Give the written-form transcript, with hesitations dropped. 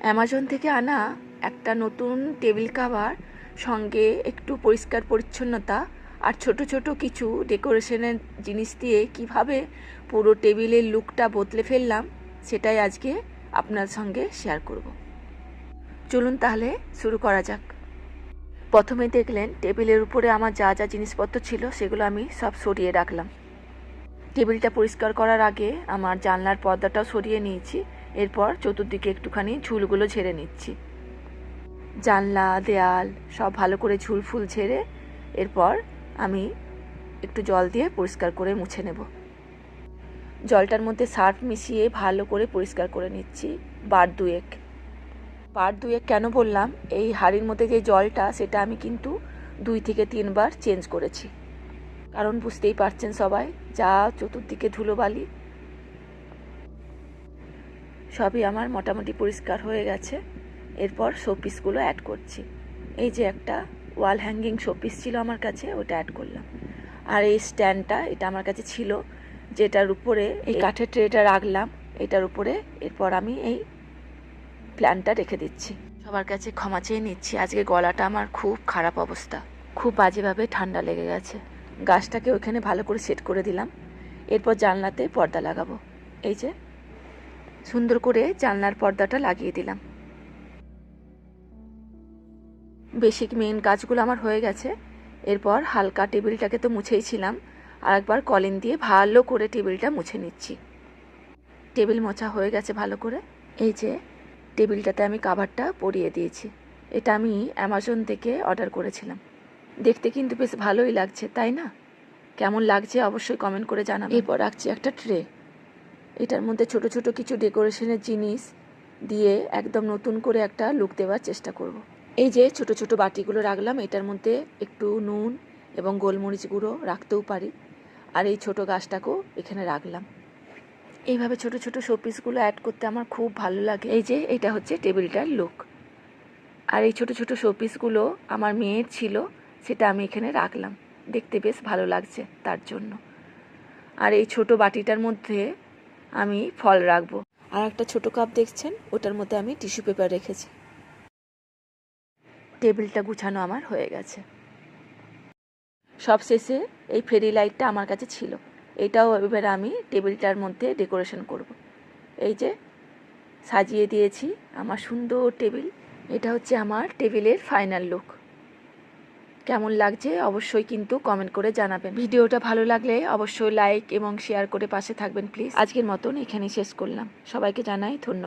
Amazon থেকে আনা একটা নতুন টেবিল কাভার, সঙ্গে একটু পরিষ্কার পরিচ্ছন্নতা আর ছোট ছোট কিছু ডেকোরেশনের জিনিস দিয়ে কিভাবে পুরো টেবিলের লুকটা বদলে ফেললাম, সেটাই আজকে আপনার সঙ্গে শেয়ার করব। চলুন তাহলে শুরু করা যাক। প্রথমে দেখলেন টেবিলের উপরে আমার যা যা জিনিসপত্র ছিল সেগুলো আমি সব সরিয়ে রাখলাম। টেবিলটা পরিষ্কার করার আগে আমার জানলার পর্দাটাও সরিয়ে নিয়েছি। এরপর চতুর্দিকে একটুখানি ঝুলগুলো ঝেড়ে নিচ্ছি। জানলা দেয়াল সব ভালো করে ঝুল ফুল ঝেড়ে এরপর আমি একটু জল দিয়ে পরিষ্কার করে মুছে নেব। জলটার মধ্যে সার্ফ মিশিয়ে ভালো করে পরিষ্কার করে নিচ্ছি বার দুয়েক কেন বললাম, এই হাঁড়ির মধ্যে যে জলটা সেটা আমি কিন্তু 2 থেকে 3 বার চেঞ্জ করেছি, কারণ বুঝতেই পারছেন সবাই যা চতুর্দিকে ধুলোবালি। সবই আমার মোটামুটি পরিষ্কার হয়ে গেছে। এরপর শোপিসগুলো অ্যাড করছি। এই যে একটা ওয়াল হ্যাঙ্গিং শোপিস ছিল আমার কাছে, ওটা অ্যাড করলাম। আর এই স্ট্যান্ডটা, এটা আমার কাছে ছিল, যেটার উপরে এই কাঠের ট্রেটা রাখলাম এটার উপরে। এরপর আমি এই প্ল্যানটা রেখে দিচ্ছি। সবার কাছে ক্ষমা চেয়ে নিচ্ছি, আজকে গলাটা আমার খুব খারাপ অবস্থা, খুব বাজেভাবে ঠান্ডা লেগে গেছে। গাছটাকে ওইখানে ভালো করে সেট করে দিলাম। এরপর জানলাতে পর্দা লাগাবো। এই যে সুন্দর করে জানলার পর্দাটা লাগিয়ে দিলাম। বেসিক মেইন কাজগুলো আমার হয়ে গেছে। এরপর হালকা টেবিলটাকে তো মুছেইছিলাম, আর একবার কলিন দিয়ে ভালো করে টেবিলটা মুছে নিচ্ছি। টেবিল মোছা হয়ে গেছে ভালো করে। এই যে টেবিলটাতে আমি কাভারটা পরিয়ে দিয়েছি। এটা আমি অ্যামাজন থেকে অর্ডার করেছিলাম। দেখতে কিন্তু বেশ ভালোই লাগছে, তাই না? কেমন লাগছে অবশ্যই কমেন্ট করে জানাবেন। এরপর রাখছি একটা ট্রে। এটার মধ্যে ছোট ছোট কিছু ডেকোরেশনের জিনিস দিয়ে একদম নতুন করে একটা লুক দেওয়ার চেষ্টা করব। এই যে ছোট ছোট বাটিগুলো রাখলাম, এটার মধ্যে একটু নুন এবং গোলমরিচ গুঁড়ো রাখতেও পারি। আর এই ছোট গাছটাকেও এখানে রাখলাম। এইভাবে ছোট ছোট শোপিসগুলো অ্যাড করতে আমার খুব ভালো লাগে। এই যে এটা হচ্ছে টেবিলটার লুক। আর এই ছোট ছোট শোপিসগুলো আমার মেয়ের ছিল, সেটা আমি এখানে রাখলাম, দেখতে বেশ ভালো লাগছে তার জন্য। আর এই ছোট বাটিটার মধ্যে আমি ফল রাখবো। আর একটা ছোট কাপ দেখছেন, ওটার মধ্যে আমি টিস্যু পেপার রেখেছি। টেবিলটা গুছানো আমার হয়ে গেছে। সব শেষে এই ফেরি লাইটটা আমার কাছে ছিল, এটাও এবার আমি টেবিলটার মধ্যে ডেকোরেশন করব। এই যে সাজিয়ে দিয়েছি আমার সুন্দর টেবিল। এটা হচ্ছে আমার টেবিলের ফাইনাল লুক। কেমন লাগছে অবশ্যই কিন্তু কমেন্ট করে জানাবেন। ভিডিওটা ভালো লাগলে অবশ্যই লাইক এবং শেয়ার করে পাশে থাকবেন প্লিজ। আজকের মতন এখানেই শেষ করলাম। সবাইকে জানাই ধন্যবাদ।